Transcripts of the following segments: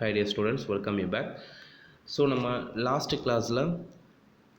Hi dear students, welcome you back. So நம்ம last கிளாஸில்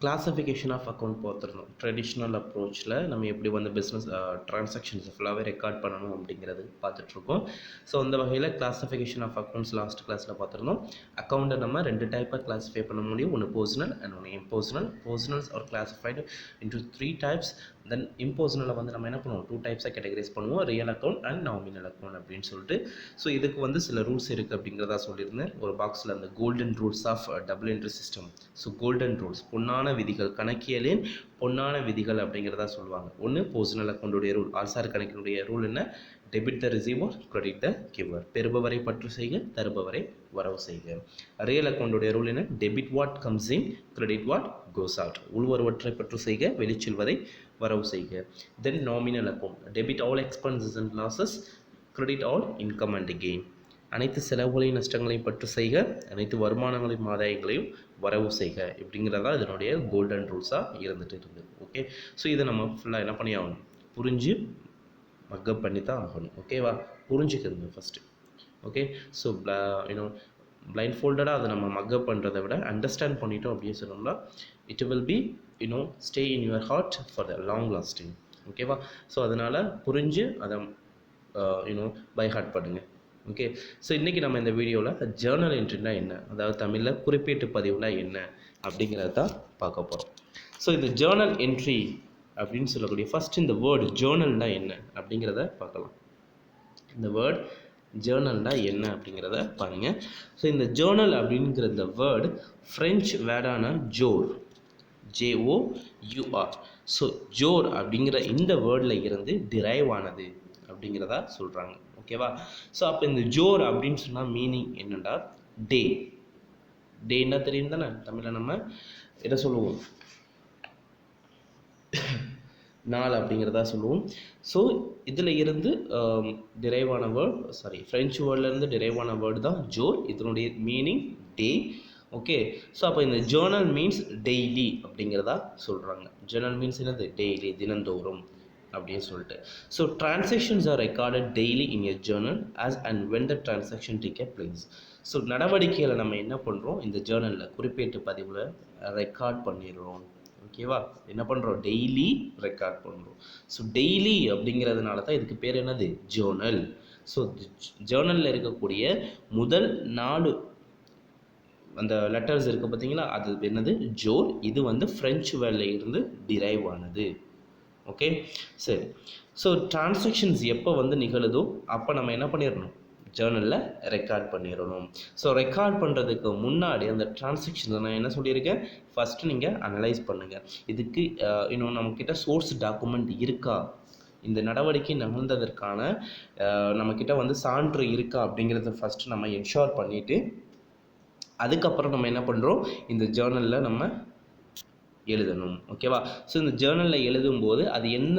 classification of account பார்த்துருந்தோம். Traditional அப்ரோச்சில் நம்ம எப்படி வந்து பிஸ்னஸ் ட்ரான்சாக்ஷன்ஸ் ஃபுல்லாகவே ரெக்கார்ட் பண்ணணும் அப்படிங்கிறது பார்த்துட்ருக்கோம். ஸோ அந்த வகையில் கிளாஸிஃபிகேஷன் ஆஃப் அக்கௌண்ட்ஸ் லாஸ்ட் கிளாஸில் பார்த்துருந்தோம். அக்கௌண்ட்டை நம்ம ரெண்டு டைப்பாக கிளாஸிஃபை பண்ண முடியும். ஒன்று பர்சனல் அண்ட் ஒன்று impersonal. Personals are classified into 3 types. Then இம்பர்சனலை வந்து நம்ம என்ன பண்ணுவோம், 2 types கேட்டகரைஸ் பண்ணுவோம், real account and nominal account அப்படின்னு சொல்லிட்டு. ஸோ இதுக்கு வந்து சில ரூல்ஸ் இருக்குது அப்படிங்கிறதா சொல்லியிருந்தேன். ஒரு பாக்ஸில் அந்த golden rules of double entry system. So golden rules, பொன்னான விதிகள், கணக்கியலின் பொன்னான விதிகள் அப்படிங்கிறதா சொல்லுவாங்க. ஒன்று பர்சனல் அக்கௌண்ட்டுடைய ரூல். ஆல்சார் கணக்கினுடைய ரூல் என்ன? Debit the receiver, credit the giver. பெறுபவரை பற்று செய்க, தருபவரை வரவு செய்க. ரியல் அக்கௌண்ட்டுடைய ரூல் என்ன? Debit what comes in, credit what goes out. உள்வருவற்றை பற்று செய்க, வெளிச்செல்வதை வரவு செய்க. Then nominal account. Debit all expenses and losses, credit all income and gain. அனைத்து செலவுகளையும் நஷ்டங்களையும் பற்று செய்க, அனைத்து வருமானங்களையும் ஆதாயங்களையும் வரவு செய்க. இப்படிங்கிறதா இதனுடைய கோல்டன் ரூல்ஸாக இருந்துட்டு இருந்தது. ஓகே, ஸோ இதை நம்ம ஃபுல்லாக என்ன பண்ணி ஆகணும், புரிஞ்சு மக்கப் பண்ணி தான் ஆகணும். ஓகேவா? புரிஞ்சுக்கிறதுங்க ஃபஸ்ட்டு. ஓகே, ஸோ பிளைண்ட் ஃபோல்டடாக அதை நம்ம மக்கப் பண்ணுறதை விட அண்டர்ஸ்டாண்ட் பண்ணிட்டோம் அப்படின்னு சொன்னோம்னா it will be stay in your heart for the long lasting. ஓகேவா? ஸோ அதனால் புரிஞ்சு அதை பை ஹார்ட் பண்ணுங்கள். ஓகே, ஸோ இன்றைக்கி நம்ம இந்த வீடியோவில் ஜேர்னல் என்ட்ரினா என்ன, அதாவது தமிழில் குறிப்பீட்டு பதிவுனா என்ன அப்படிங்கிறத தான் பார்க்க போகிறோம். ஸோ இந்த ஜேர்னல் என்ட்ரி அப்படின்னு சொல்லக்கூடிய ஃபஸ்ட் இந்த வேர்டு ஜேர்னல்னா என்ன அப்படிங்கிறத பார்க்கலாம். இந்த வேர்டு ஜேர்னல்னா என்ன அப்படிங்கிறத பாருங்கள். ஸோ இந்த ஜேர்னல் அப்படிங்கிற இந்த வேர்டு ஃப்ரெஞ்சு வேர்டான ஜோர், JOUR. ஸோ ஜோர் அப்படிங்கிற இந்த வேர்டில் இருந்து டிரைவ் ஆனது அப்படிங்கிறதா சொல்கிறாங்க. ஓகேவா? ஸோ அப்போ இந்த ஜோர் அப்படின்னு சொன்னால் மீனிங் என்னென்னா டே. டேன்னா தெரியும் தானே, தமிழில் நம்ம என்ன சொல்லுவோம், நாள் அப்படிங்கிறதா சொல்லுவோம். ஸோ இதில் இருந்து டிரைவான வேர்ட், ஃப்ரெஞ்சு வேர்ட்லேருந்து டிரைவான வேர்டு தான் ஜோர். இதனுடைய மீனிங் டே. ஓகே, ஸோ அப்போ இந்த ஜேர்னல் மீன்ஸ் டெய்லி அப்படிங்கிறதா சொல்கிறாங்க. ஜேர்னல் மீன்ஸ் என்னது? டெய்லி, தினந்தோறும் அப்படின்னு சொல்லிட்டு. So transactions are recorded daily in a Journal as and when the transaction take a place. So நடவடிக்கைகளை நம்ம என்ன பண்ணுறோம், இந்த ஜேர்னலில் குறிப்பீட்டு பதிவில் ரெக்கார்ட் பண்ணிடுறோம். ஓகேவா? என்ன பண்ணுறோம்? டெய்லி ரெக்கார்ட் பண்ணுறோம். ஸோ டெய்லி அப்படிங்கிறதுனால தான் இதுக்கு பேர் என்னது? ஜேர்னல். ஸோ ஜேர்னலில் இருக்கக்கூடிய முதல் 4 அந்த லெட்டர்ஸ் இருக்குது பார்த்தீங்களா, அது என்னது? ஜோர். இது வந்து ஃப்ரெஞ்சு வேர்டில் இருந்து டிரைவ் ஆனது. ஓகே, சரி. ஸோ டிரான்சாக்ஷன்ஸ் எப்போ வந்து நிகழுதோ அப்போ நம்ம என்ன பண்ணிடணும், ஜேர்னலில் ரெக்கார்ட் பண்ணிடணும். ஸோ ரெக்கார்ட் பண்ணுறதுக்கு முன்னாடி அந்த டிரான்சாக்ஷன்ஸை நான் என்ன சொல்லியிருக்கேன், ஃபஸ்ட்டு நீங்கள் அனலைஸ் பண்ணுங்கள். இதுக்கு நம்மக்கிட்ட சோர்ஸ் டாக்குமெண்ட் இருக்கா, இந்த நடவடிக்கை நிகழ்ந்ததற்கான நம்மக்கிட்ட வந்து சான்று இருக்கா அப்படிங்கிறத ஃபஸ்ட்டு நம்ம என்ஷோர் பண்ணிவிட்டு அதுக்கப்புறம் நம்ம என்ன பண்ணுறோம், இந்த ஜேர்னலில் நம்ம எழுதணும். ஓகேவா? ஸோ இந்த ஜேர்னலில் எழுதும்போது அது என்ன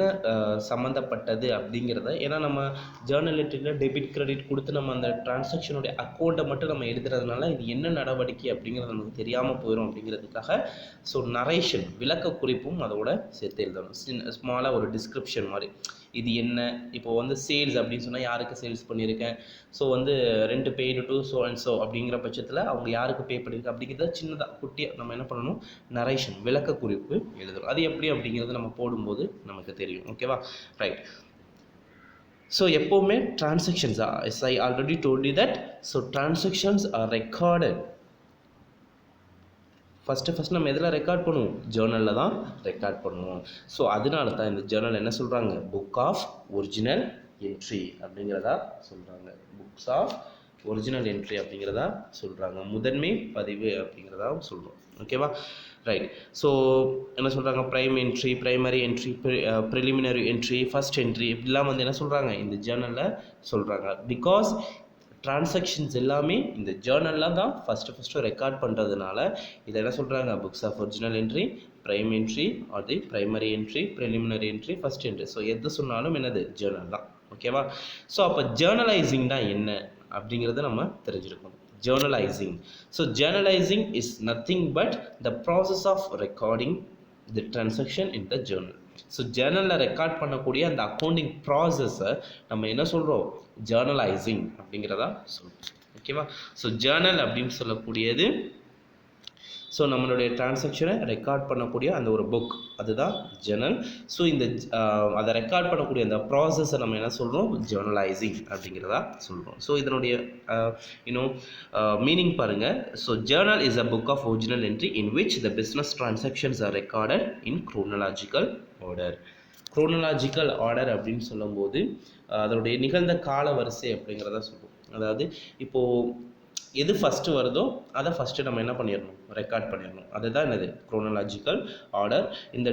சம்மந்தப்பட்டது அப்படிங்கிறத, ஏன்னா நம்ம ஜேர்னல் என்ட்ரியில் டெபிட் கிரெடிட் கொடுத்து நம்ம அந்த டிரான்சாக்ஷனுடைய அக்கௌண்ட்டை மட்டும் நம்ம எழுதுறதுனால இது என்ன நடவடிக்கை அப்படிங்கிறது நமக்கு தெரியாமல் போயிடும் அப்படிங்கிறதுக்காக ஸோ நரேஷன், விளக்க குறிப்பும் அதோட சேர்த்து எழுதணும். ஸ்மாலாக ஒரு டிஸ்கிரிப்ஷன் மாதிரி, இது என்ன, இப்போ வந்து சேல்ஸ் அப்படின்னு சொன்னால் யாருக்கு சேல்ஸ் பண்ணியிருக்கேன், ஸோ வந்து ரெண்டு paid to so and so அப்படிங்கிற பட்சத்தில் அவங்க யாருக்கு பே பண்ணியிருக்கேன் அப்படிங்கிறத சின்னதாக குட்டியாக நம்ம என்ன பண்ணணும், நரேஷன், விளக்க குறிப்பு எழுதணும். அது எப்படி அப்படிங்கிறது நம்ம போடும்போது நமக்கு தெரியும். ஓகேவா? ரைட். ஸோ எப்போவுமே transactions, as I already told you that, so transactions are recorded. First நம்ம எதில் ரெக்கார்ட் பண்ணுவோம், ஜேர்னலில் தான் ரெக்கார்ட் பண்ணுவோம். ஸோ அதனால தான் இந்த ஜேர்னல் என்ன சொல்கிறாங்க, புக் ஆஃப் ஒரிஜினல் என்ட்ரி அப்படிங்கிறதா சொல்கிறாங்க. புக்ஸ் ஆஃப் ஒரிஜினல் என்ட்ரி அப்படிங்கிறதா சொல்கிறாங்க. முதன்மை பதிவு அப்படிங்கிறதா சொல்கிறோம். ஓகேவா? ரைட். ஸோ என்ன சொல்கிறாங்க, primary entry, preliminary entry, first entry, இப்படிலாம் வந்து என்ன சொல்கிறாங்க, இந்த ஜேர்னலில் சொல்கிறாங்க. பிகாஸ் டிரான்சாக்ஷன்ஸ் எல்லாமே இந்த ஜேர்னலில் தான் ஃபஸ்ட்டு ரெக்கார்ட் பண்ணுறதுனால இதை என்ன சொல்கிறாங்க, books of original entry, prime entry or the primary entry, preliminary entry, first entry. So எது சொன்னாலும் என்னது, ஜேர்னல் தான். ஓகேவா? ஸோ அப்போ ஜேர்னலைசிங் தான் என்ன அப்படிங்கிறத நம்ம தெரிஞ்சிருக்கணும். Journalising. So journalising is nothing but the process of recording the transaction in the journal. So ஜேர்னலில் ரெக்கார்ட் பண்ணக்கூடிய அந்த அக்கௌண்டிங் ப்ராசஸை நம்ம என்ன சொல்கிறோம், ஜேர்னலைசிங் அப்படிங்கிறதா சொல்கிறோம். ஓகேவா. ஸோ ஜேர்னல் அப்படின்னு சொல்லக்கூடியது ஸோ நம்மளுடைய டிரான்சாக்ஷனை ரெக்கார்ட் பண்ணக்கூடிய அந்த ஒரு புக், அதுதான் ஜேர்னல். ஸோ இந்த அதை ரெக்கார்ட் பண்ணக்கூடிய அந்த ப்ராசஸை நம்ம என்ன சொல்கிறோம், ஜேர்னலைசிங் அப்படிங்கிறதா சொல்கிறோம். ஸோ இதனுடைய மீனிங் பாருங்கள். So journal is a book of original entry in which the business transactions are recorded in chronological order. Chronological order அப்படின்னு சொல்லும்போது அதனுடைய நிகழ்ந்த கால வரிசை அப்படிங்கிறத சொல்லுவோம். அதாவது இப்போது எது ஃபஸ்ட்டு வருதோ அதை ஃபஸ்ட்டு நம்ம என்ன பண்ணிடணும், ரெக்கார்ட் பண்ணிடணும். அதுதான் என்னது, குரோனலாஜிக்கல் ஆர்டர். இந்த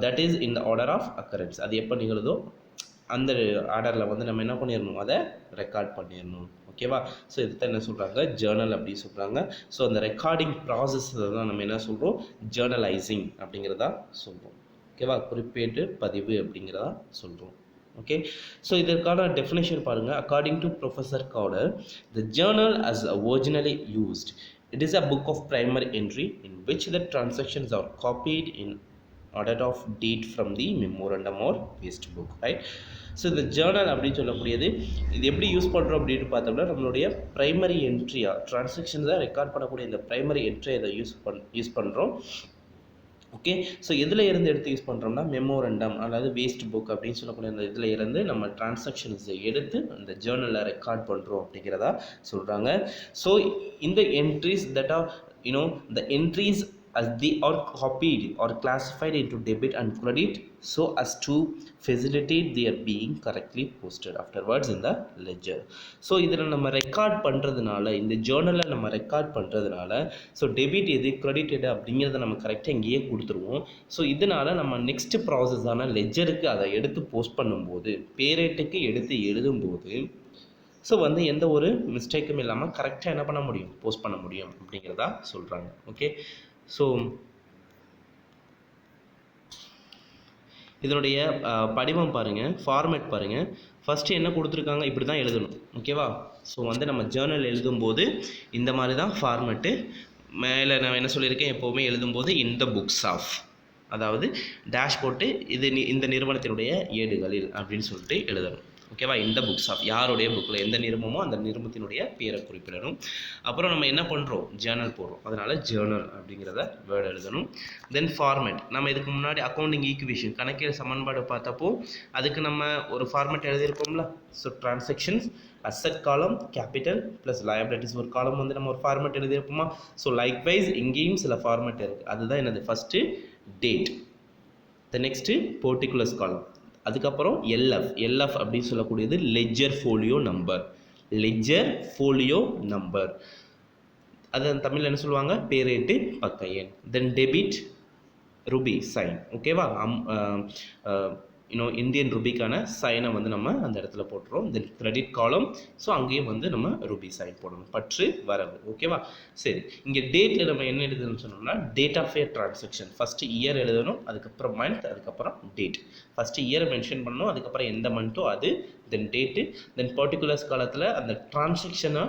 that is in the order of occurrence. அது எப்போ நிகழுதோ அந்த ஆர்டரில் வந்து நம்ம என்ன பண்ணிடணும், அதை ரெக்கார்ட் பண்ணிடணும். ஓகேவா. ஸோ இதுதான் என்ன சொல்கிறாங்க, ஜேர்னல் அப்படி சொல்கிறாங்க. ஸோ அந்த ரெக்கார்டிங் ப்ராசஸ் தான் நம்ம என்ன சொல்கிறோம், ஜேர்னலைசிங் அப்படிங்கிறதா சொல்கிறோம். ஓகேவா. குறிப்பேட்டு பதிவு அப்படிங்கிறதா சொல்கிறோம். ஓகே. ஸோ இதற்கான டெஃபினேஷன் பாருங்கள். According to professor Gowder, the journal as originally used, it is a book of primary entry in which the transactions are copied in order of date from the memorandum or waste book, right. So இந்த journal அப்படின்னு சொல்லக்கூடியது இது எப்படி use பண்ணுறோம் அப்படின்னு பார்த்தோம்னா, நம்மளுடைய primary என்ட்ரியாக டிரான்சாக்ஷன்ஸை record பண்ணக்கூடிய இந்த ப்ரைமரி என்ட்ரியை இதை யூஸ் பண்ணுறோம். ஓகே. ஸோ எதில் இருந்து எடுத்து யூஸ் பண்ணுறோம்னா, மெமோரண்டம் அதாவது வேஸ்ட் புக் அப்படின்னு சொல்லக்கூடிய அந்த இதில் இருந்து நம்ம டிரான்சாக்ஷன்ஸை எடுத்து அந்த ஜேர்னலில் ரெக்கார்ட் பண்ணுறோம் அப்படிங்கிறதா சொல்கிறாங்க. ஸோ இந்த entries that R the entries as they are copied or classified into debit and credit so as to facilitate their being correctly posted afterwards in the ledger. So இதில் நம்ம ரெக்கார்ட் பண்ணுறதுனால, இந்த ஜேர்னலில் நம்ம record பண்ணுறதுனால, so debit எது credit எது அப்படிங்கிறத நம்ம கரெக்டாக இங்கேயே கொடுத்துருவோம். ஸோ இதனால் நம்ம நெக்ஸ்ட் ப்ராசஸான லெஜருக்கு அதை எடுத்து போஸ்ட் பண்ணும்போது, பேரேட்டுக்கு எடுத்து எழுதும்போது ஸோ வந்து எந்த ஒரு மிஸ்டேக்கும் இல்லாமல் கரெக்டாக என்ன பண்ண முடியும், போஸ்ட் பண்ண முடியும் அப்படிங்கிறதா சொல்கிறாங்க. ஓகே. ஸோ இதனுடைய படிவம் பாருங்கள், ஃபார்மேட் பாருங்கள். ஃபஸ்ட்டு என்ன கொடுத்துருக்காங்க, இப்படி தான் எழுதணும். ஓகேவா. ஸோ வந்து நம்ம ஜேர்னல் எழுதும்போது இந்த மாதிரி தான் ஃபார்மேட்டு. மேலே நான் என்ன சொல்லியிருக்கேன், எப்போவுமே எழுதும்போது இந்த புக்ஸ் ஆஃப், அதாவது டேஷ் போட்டு இது இந்த நிறுவனத்தினுடைய ஏடுகளில் அப்படின்னு சொல்லிட்டு எழுதணும். ஓகேவா. இந்த புக்ஸ் ஆஃப் யாருடைய புக்கில் எந்த நிறுவனமோ அந்த நிறுவனத்தினுடைய பேரை குறிப்பிடணும். அப்புறம் நம்ம என்ன பண்ணுறோம், ஜேர்னல் போடுறோம். அதனால் ஜேர்னல் அப்படிங்கிறத வேர்டு எழுதணும். தென் ஃபார்மேட், நம்ம இதுக்கு முன்னாடி அக்கௌண்டிங் ஈக்குவேஷன் கணக்கியல் சமன்பாடு பார்த்தப்போ அதுக்கு நம்ம ஒரு ஃபார்மேட் எழுதியிருப்போம்ல. ஸோ டிரான்சாக்ஷன்ஸ் அசட் காலம் கேபிட்டல் ப்ளஸ் லயபிலிட்டிஸ் ஒரு காலம் வந்து நம்ம ஒரு ஃபார்மேட் எழுதியிருப்போமா. ஸோ லைக்வைஸ் இங்கேயும் சில ஃபார்மேட் இருக்குது. அதுதான் என்னது, ஃபஸ்ட்டு டேட், த நெக்ஸ்ட்டு பர்டிகுலர்ஸ் காலம், அதுக்கப்புறம் எல்எஃப் அப்படின்னு சொல்லக்கூடியது ledger folio number, ledger folio number, அது தமிழில் என்ன சொல்லுவாங்க, பேரேட்டு பக்க எண். தென் டெபிட் ருபி சைன். ஓகேவா. இந்தியன் ருபிக்கான சைனை வந்து நம்ம அந்த இடத்துல போட்டுறோம். தென் கிரெடிட் காலம், ஸோ அங்கேயும் வந்து நம்ம ருபி சைன் போடணும், பற்று வரவு. ஓகேவா. சரி, இங்கே டேட்டில் நம்ம என்ன எழுதணும்னு சொன்னோம்னா, date of a transaction. First year எழுதணும், அதுக்கப்புறம் மந்த், அதுக்கப்புறம் டேட். ஃபஸ்ட்டு இயரை மென்ஷன் பண்ணணும், அதுக்கப்புறம் எந்த மந்த்தோ அது, தென் டேட்டு, தென் பர்டிகுலர்ஸ் காலத்தில் அந்த டிரான்சாக்ஷனை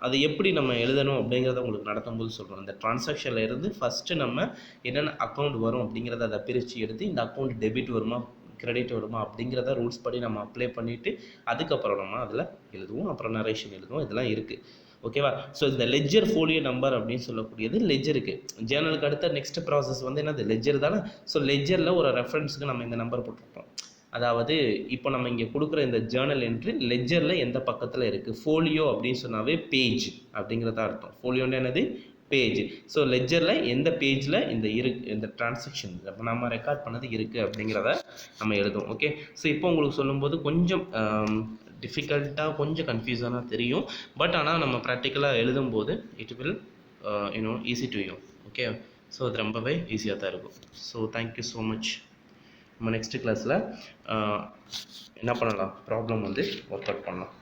அது எப்படி நம்ம எழுதணும் அப்படிங்கிறத உங்களுக்கு நடத்தும் போது சொல்கிறோம். அந்த டிரான்சாக்ஷனில் இருந்து ஃபஸ்ட்டு நம்ம என்னென்ன அக்கௌண்ட் வரும் அப்படிங்கிறத அதை பிரித்து எடுத்து இந்த அக்கௌண்ட் டெபிட் வருமா கிரெடிட் வருமா அப்படிங்கிறத ரூல்ஸ் படி நம்ம அப்ளை பண்ணிவிட்டு அதுக்கப்புறம் நம்ம அதில் எழுதுவோம். அப்புறம் நரேஷன் எழுதுவோம். இதெல்லாம் இருக்குது. ஓகேவா. ஸோ இந்த லெஜர் ஃபோலியோ நம்பர் அப்படின்னு சொல்லக்கூடியது லெஜருக்கு. ஜேர்னலுக்கு அடுத்த நெக்ஸ்ட் ப்ராசஸ் வந்து என்னது, லெஜர் தானே. ஸோ லெஜரில் ஒரு ரெஃபரன்ஸுக்கு நம்ம இந்த நம்பர் போட்டிருப்போம். அதாவது இப்போ நம்ம இங்கே கொடுக்குற இந்த ஜேர்னல் என்ட்ரி லெஜரில் எந்த பக்கத்தில் இருக்குது. ஃபோலியோ அப்படின்னு சொன்னாவே பேஜ் அப்படிங்கிறத அர்த்தம். ஃபோலியோன்னு என்னது, பேஜ். ஸோ லெஜரில் எந்த பேஜில் இந்த டிரான்சாக்ஷன் நம்ம ரெக்கார்ட் பண்ணது இருக்குது அப்படிங்கிறத நம்ம எழுதுவோம். ஓகே. ஸோ இப்போ உங்களுக்கு சொல்லும்போது கொஞ்சம் டிஃபிகல்ட்டாக கொஞ்சம் கன்ஃபியூஸனாக தெரியும். பட் ஆனால் நம்ம ப்ராக்டிக்கலாக எழுதும்போது it will easy to you. Okay. So அது ரொம்பவே ஈஸியாக தான் இருக்கும். So thank you so much. நம்ம நெக்ஸ்ட் கிளாஸில் என்ன பண்ணலாம், ப்ராப்ளம் வந்து ஒர்க் அவுட் பண்ணலாம்.